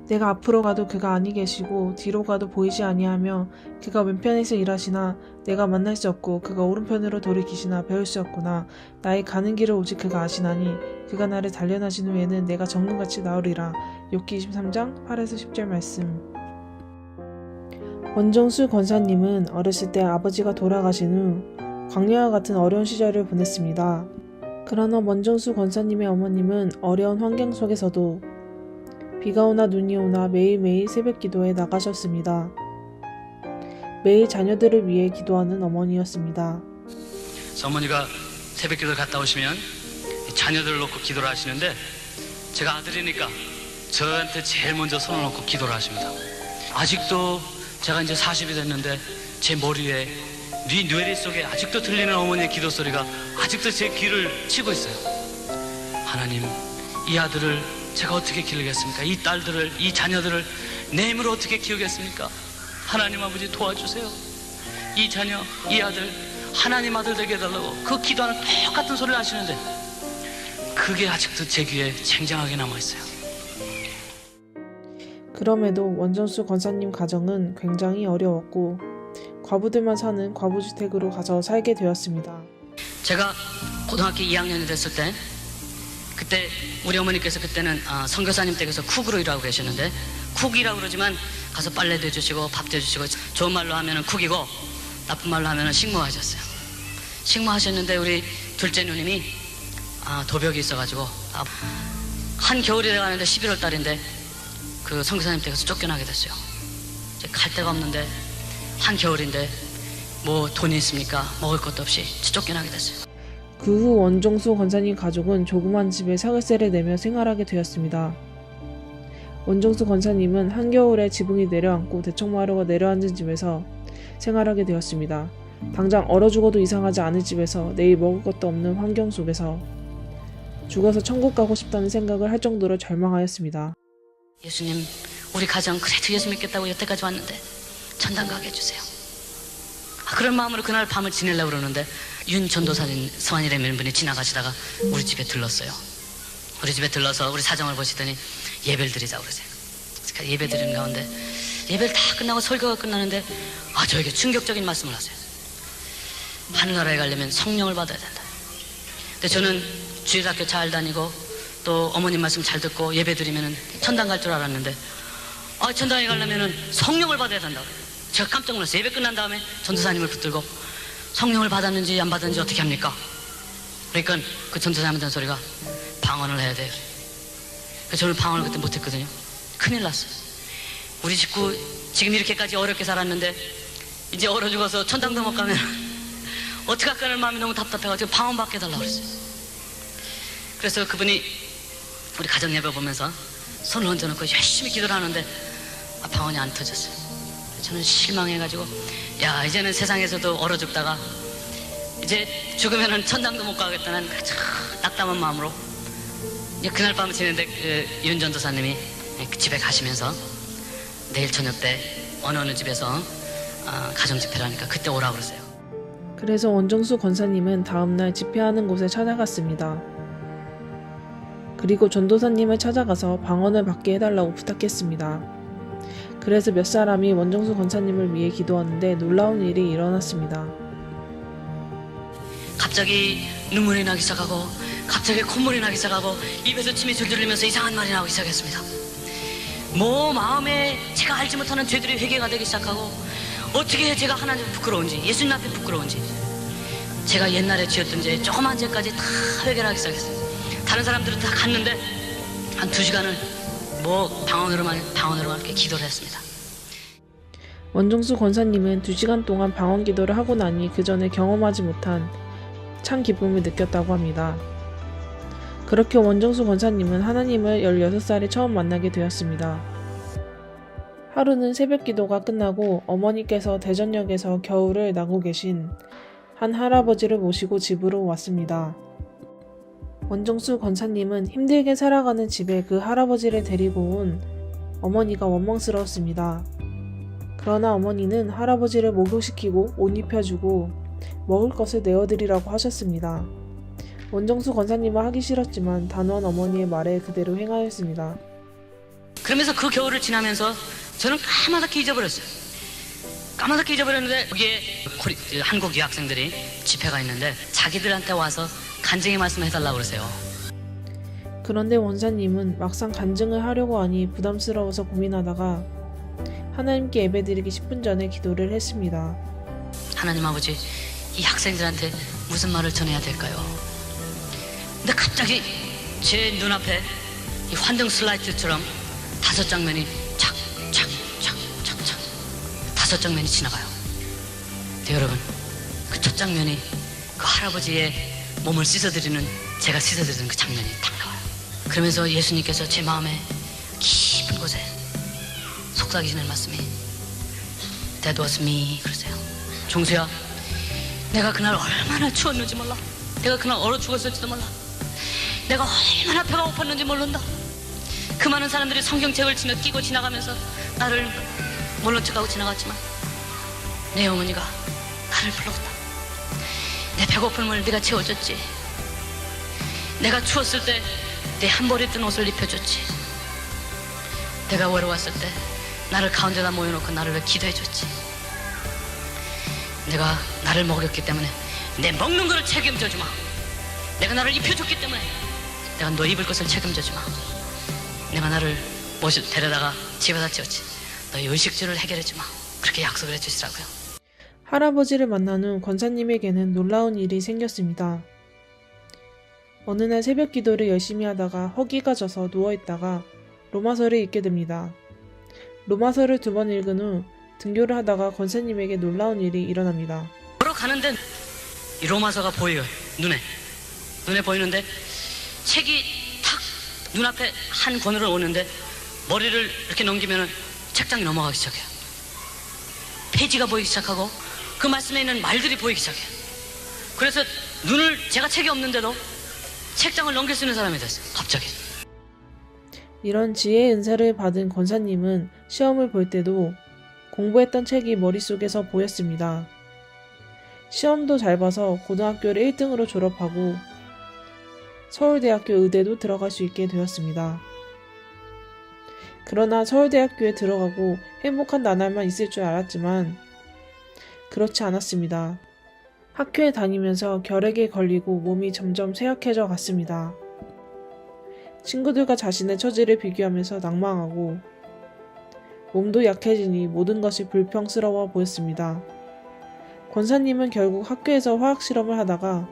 내가 앞으로 가도 그가 아니 계시고 뒤로 가도 보이지 아니하며 그가 왼편에서 일하시나 내가 만날 수 없고 그가 오른편으로 돌이키시나 배울 수 없구나. 나의 가는 길을 오직 그가 아시나니 그가 나를 단련하신 후에는 내가 정금같이 나으리라. 욥기 23장 8에서 10절 말씀. 원정수 권사님은 어렸을 때 아버지가 돌아가신 후 광야와 같은 어려운 시절을 보냈습니다. 그러나 원정수 권사님의 어머님은 어려운 환경 속에서도 비가 오나 눈이 오나 매일매일 새벽 기도에 나가셨습니다. 매일 자녀들을 위해 기도하는 어머니였습니다. 어머니가 새벽 기도를 갔다 오시면 자녀들을 놓고 기도를 하시는데 제가 아들이니까 저한테 제일 먼저 손을 놓고 기도를 하십니다. 아직도 제가 이제 40이 됐는데 제 머리에 뇌리 속에 아직도 들리는 어머니의 기도 소리가 아직도 제 귀를 치고 있어요. 하나님, 이 아들을 제가 어떻게 기르겠습니까? 이 딸들을, 이 자녀들을 내 힘으로 어떻게 키우겠습니까? 하나님 아버지 도와주세요. 이 자녀, 이 아들 하나님 아들 되게 해달라고 그 기도하는 똑같은 소리를 하시는데 그게 아직도 제 귀에 쟁쟁하게 남아있어요. 그럼에도 원정수 권사님 가정은 굉장히 어려웠고 과부들만 사는 과부주택으로 가서 살게 되었습니다. 제가 고등학교 2학년이 됐을 때 그때 우리 어머니께서 그때는 선교사님 댁에서 쿡으로 일하고 계셨는데 쿡이라고 그러지만 가서 빨래도 해주시고 밥도 해주시고 좋은 말로 하면은 쿡이고 나쁜 말로 하면은 식모하셨어요. 식모하셨는데 우리 둘째 누님이 도벽이 있어가지고 한 겨울이 돼가는데 11월 달인데 그 선교사님 댁에서 쫓겨나게 됐어요. 이제 갈 데가 없는데 한 겨울인데 뭐 돈이 있습니까? 먹을 것도 없이 쫓겨나게 됐어요. 그 후 원정수 권사님 가족은 조그만 집에 사글세를 내며 생활하게 되었습니다. 원정수 권사님은 한겨울에 지붕이 내려앉고 대청마루가 내려앉은 집에서 생활하게 되었습니다. 당장 얼어 죽어도 이상하지 않을 집에서 내일 먹을 것도 없는 환경 속에서 죽어서 천국 가고 싶다는 생각을 할 정도로 절망하였습니다. 예수님, 우리 가정 그래도 예수 믿겠다고 여태까지 왔는데 천당 가게 해주세요. 그런 마음으로 그날 밤을 지내려고 그러는데 윤 전도사님 성환이라는 분이 지나가시다가 우리 집에 들렀어요. 우리 집에 들러서 우리 사정을 보시더니 예배를 드리자고 그러세요. 그러니까 예배 드리는 가운데 예배를 다 끝나고 설교가 끝나는데 저에게 충격적인 말씀을 하세요. 하늘나라에 가려면 성령을 받아야 된다. 근데 저는 주일학교 잘 다니고 또 어머님 말씀 잘 듣고 예배 드리면 천당 갈 줄 알았는데 천당에 가려면 성령을 받아야 된다고. 제가 깜짝 놀랐어요. 예배 끝난 다음에 전도사님을 붙들고 성령을 받았는지 안 받았는지 어떻게 합니까? 그러니까 그 전도사님한테 한 소리가 방언을 해야 돼요. 그래서 저는 방언을 그때 못했거든요. 큰일 났어요. 우리 식구 지금 이렇게까지 어렵게 살았는데 이제 얼어 죽어서 천당도 못 가면 어떡할까 하는 마음이 너무 답답해가지고 방언밖에 해달라고 그랬어요. 그래서 그분이 우리 가정 예배 보면서 손을 얹어놓고 열심히 기도를 하는데 방언이 안 터졌어요. 저는 실망해가지고 이제는 세상에서도 얼어 죽다가 이제 죽으면은 천당도 못 가겠다는 낙담한 마음으로 이제 그날 밤을 지내는데 윤 전도사님이 그 집에 가시면서 내일 저녁 때 어느 집에서 가정 집회를 하니까 그때 오라고 그러세요. 그래서 원정수 권사님은 다음날 집회하는 곳에 찾아갔습니다. 그리고 전도사님을 찾아가서 방언을 받게 해달라고 부탁했습니다. 그래서 몇 사람이 원정수 권사님을 위해 기도하는데 놀라운 일이 일어났습니다. 갑자기 눈물이 나기 시작하고 갑자기 콧물이 나기 시작하고 입에서 침이 줄줄 흘리면서 이상한 말이 나오기 시작했습니다. 마음에 제가 알지 못하는 죄들이 회개가 되기 시작하고 어떻게 제가 하나님 부끄러운지 예수님 앞에 부끄러운지 제가 옛날에 지었던 죄 조그만 죄까지 다 회개를 하기 시작했어요. 다른 사람들은 다 갔는데 한 2시간을 방언으로만 이렇게 기도를 했습니다. 원정수 권사님은 2시간 동안 방언 기도를 하고 나니 그 전에 경험하지 못한 참 기쁨을 느꼈다고 합니다. 그렇게 원정수 권사님은 하나님을 16살에 처음 만나게 되었습니다. 하루는 새벽 기도가 끝나고 어머니께서 대전역에서 겨울을 나고 계신 한 할아버지를 모시고 집으로 왔습니다. 원정수 권사님은 힘들게 살아가는 집에 그 할아버지를 데리고 온 어머니가 원망스러웠습니다. 그러나 어머니는 할아버지를 목욕시키고 옷 입혀주고 먹을 것을 내어드리라고 하셨습니다. 원정수 권사님은 하기 싫었지만 단호한 어머니의 말에 그대로 행하였습니다. 그러면서 그 겨울을 지나면서 저는 까맣게 잊어버렸어요. 까맣게 잊어버렸는데 거기에 한국 유학생들이 집회가 있는데 자기들한테 와서 간증의 말씀을 해달라고 그러세요. 그런데 원사님은 막상 간증을 하려고 하니 부담스러워서 고민하다가 하나님께 예배드리기 10분 전에 기도를 했습니다. 하나님 아버지, 이 학생들한테 무슨 말을 전해야 될까요? 근데 갑자기 제 눈앞에 이 환등 슬라이드처럼 5장면이 착착착착착 5장면이 지나가요. 근데 여러분, 그 첫 장면이 그 할아버지의 몸을 씻어드리는, 제가 씻어드리는 그 장면이 딱 나와요. 그러면서 예수님께서 제 마음에 깊은 곳에 속삭이시는 말씀이 That was me 그러세요. 종수야, 내가 그날 얼마나 추웠는지 몰라. 내가 그날 얼어 죽었을지도 몰라. 내가 얼마나 배가 고팠는지 모른다. 그 많은 사람들이 성경책을 치며 끼고 지나가면서 나를 모른 척하고 지나갔지만 내 어머니가 나를 불렀다. 내 배고픔을 네가 채워줬지. 내가 추웠을 때 내 한 벌이 뜬 옷을 입혀줬지. 내가 외로웠을 때 나를 가운데다 모여놓고 나를 왜 기도해줬지. 내가 나를 먹였기 때문에 내 먹는 거를 책임져 주마. 내가 나를 입혀줬기 때문에 내가 너 입을 것을 책임져 주마. 내가 나를 데려다가 집에다 지었지. 너의 의식주를 해결해 주마. 그렇게 약속을 해주시라고요. 할아버지를 만난 후 권사님에게는 놀라운 일이 생겼습니다. 어느 날 새벽 기도를 열심히 하다가 허기가 져서 누워있다가 로마서를 읽게 됩니다. 로마서를 2번 읽은 후 등교를 하다가 권사님에게 놀라운 일이 일어납니다. 걸어가는데 이 로마서가 보여요. 눈에 보이는데 책이 탁 눈앞에 한 권으로 오는데 머리를 이렇게 넘기면 책장이 넘어가기 시작해요. 페이지가 보이기 시작하고 그 말씀에 있는 말들이 보이기 시작해요. 그래서 제가 책이 없는데도 책장을 넘길 수 있는 사람이 됐어요. 갑자기. 이런 지혜의 은사를 받은 권사님은 시험을 볼 때도 공부했던 책이 머릿속에서 보였습니다. 시험도 잘 봐서 고등학교를 1등으로 졸업하고 서울대학교 의대도 들어갈 수 있게 되었습니다. 그러나 서울대학교에 들어가고 행복한 나날만 있을 줄 알았지만 그렇지 않았습니다. 학교에 다니면서 결핵에 걸리고 몸이 점점 쇠약해져 갔습니다. 친구들과 자신의 처지를 비교하면서 낭망하고 몸도 약해지니 모든 것이 불평스러워 보였습니다. 권사님은 결국 학교에서 화학실험을 하다가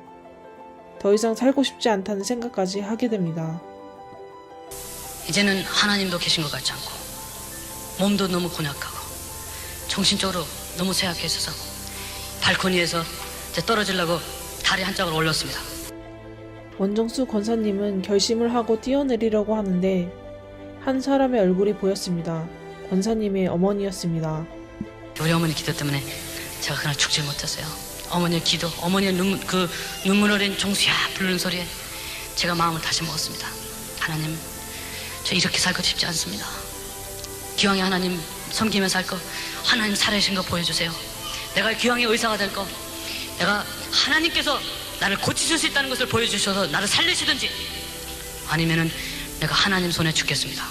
더 이상 살고 싶지 않다는 생각까지 하게 됩니다. 이제는 하나님도 계신 것 같지 않고 몸도 너무 곤약하고 정신적으로 너무 쇠약해 있어서 발코니에서 이제 떨어지려고 다리 한 짝을 올렸습니다. 원정수 권사님은 결심을 하고 뛰어내리려고 하는데 한 사람의 얼굴이 보였습니다. 권사님의 어머니였습니다. 우리 어머니 기도 때문에 제가 그날 죽질 못했어요. 어머니의 기도, 어머니의 눈물 어린 종수야 부르는 소리에 제가 마음을 다시 먹었습니다. 하나님, 저 이렇게 살고 싶지 않습니다. 기왕에 하나님 섬기며 살 거, 하나님 살아계신 거 보여주세요. 내가 기왕에 의사가 될 거, 내가 하나님께서 나를 고치실 수 있다는 것을 보여주셔서 나를 살리시든지, 아니면은 내가 하나님 손에 죽겠습니다.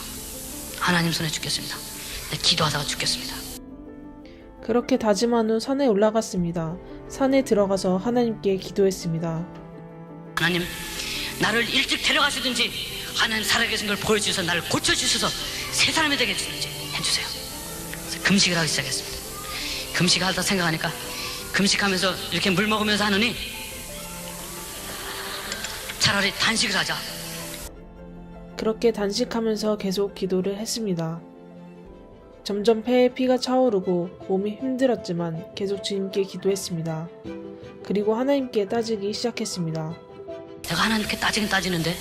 하나님 손에 죽겠습니다. 내 기도하다가 죽겠습니다. 그렇게 다짐한 후 산에 올라갔습니다. 산에 들어가서 하나님께 기도했습니다. 하나님, 나를 일찍 데려가시든지 하나님 살아계신 걸 보여주셔서 나를 고쳐주셔서 새 사람이 되게 해주든지 해주세요. 그래서 금식을 하기 시작했습니다. 금식을 하다 생각하니까 금식하면서 이렇게 물 먹으면서 하느니 차라리 단식을 하자. 그렇게 단식하면서 계속 기도를 했습니다. 점점 폐에 피가 차오르고 몸이 힘들었지만 계속 주님께 기도했습니다. 그리고 하나님께 따지기 시작했습니다. 내가 하나님께 따지긴 따지는데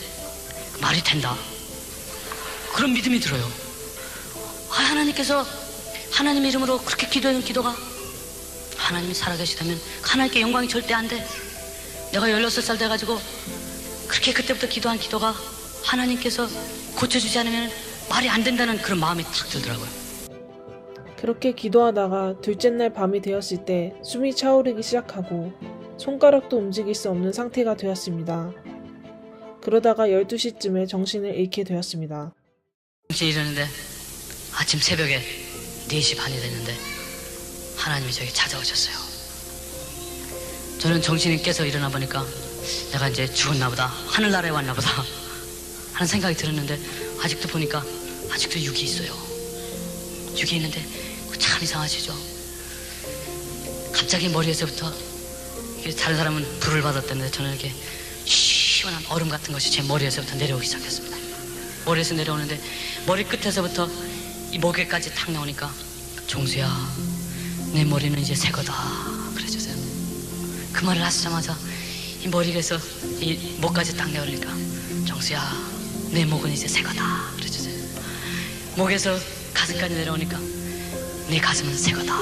말이 된다. 그런 믿음이 들어요. 하나님께서 하나님 이름으로 그렇게 기도하는 기도가 하나님이 살아계시다면 하나님께 영광이 절대 안 돼. 내가 16살 돼가지고 그렇게 그때부터 기도한 기도가 하나님께서 고쳐주지 않으면 말이 안 된다는 그런 마음이 탁 들더라고요. 그렇게 기도하다가 둘째 날 밤이 되었을 때 숨이 차오르기 시작하고 손가락도 움직일 수 없는 상태가 되었습니다. 그러다가 12시쯤에 정신을 잃게 되었습니다. 이러는데 아침 새벽에 4시 반이 됐는데 하나님이 저에게 찾아오셨어요. 저는 정신이 깨서 일어나 보니까 내가 이제 죽었나 보다, 하늘나라에 왔나 보다 하는 생각이 들었는데, 아직도 보니까 아직도 육이 있어요. 육이 있는데 참 이상하시죠? 갑자기 머리에서부터, 이게 다른 사람은 불을 받았다는데 저는 이렇게 시원한 얼음 같은 것이 제 머리에서부터 내려오기 시작했습니다. 머리에서 내려오는데 머리 끝에서부터 이 목에까지 탁 나오니까, 종수야, 내 머리는 이제 새 거다 그래주세요. 그 말을 하시자마자 이 머리에서 이 목까지 딱 내려오니까, 정수야, 내 목은 이제 새 거다 그래주세요. 목에서 가슴까지 내려오니까, 내 가슴은 새 거다,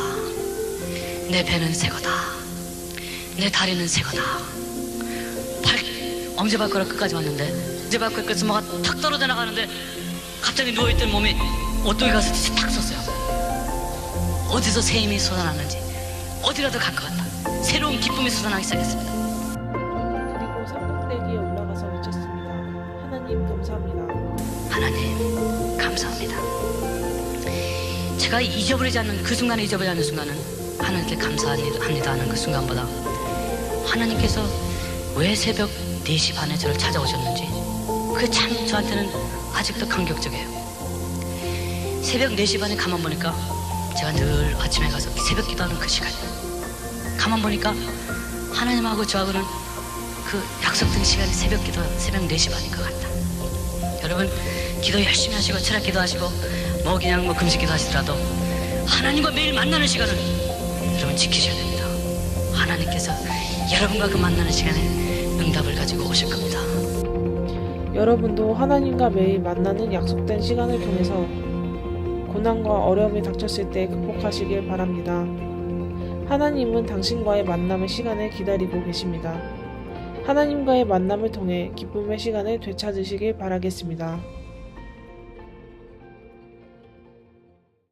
내 배는 새 거다, 내 다리는 새 거다. 엄지발가락 끝까지 왔는데, 엄지발가락 끝에서 뭐가 탁 떨어져 나가는데, 갑자기 누워있던 몸이 오뚜기 가서 진짜 탁 섰어요. 어디서 새 힘이 솟아났는지, 어디라도 갈 것 같다. 새로운 기쁨이 솟아나기 시작했습니다. 그리고 산꼭대기에 올라가서 외쳤습니다. 하나님 감사합니다. 하나님 감사합니다. 제가 잊어버리지 않는 그 순간에, 잊어버리지 않는 순간은 하나님께 감사합니다 하는 그 순간보다, 하나님께서 왜 새벽 4시 반에 저를 찾아오셨는지, 그게 참 저한테는 아직도 감격적이에요. 새벽 4시 반에 가만 보니까, 제가 늘 아침에 가서 새벽 기도하는 그 시간이에요. 가만 보니까 하나님하고 저하고는 그 약속된 시간이 새벽 4시 반인 것 같다. 여러분, 기도 열심히 하시고 철학 기도하시고 뭐 그냥 뭐 금식 기도하시더라도 하나님과 매일 만나는 시간을 여러분 지키셔야 됩니다. 하나님께서 여러분과 그 만나는 시간에 응답을 가지고 오실 겁니다. 여러분도 하나님과 매일 만나는 약속된 시간을 통해서 고난과 어려움이 닥쳤을 때 극복하시길 바랍니다. 하나님은 당신과의 만남의 시간을 기다리고 계십니다. 하나님과의 만남을 통해 기쁨의 시간을 되찾으시길 바라겠습니다.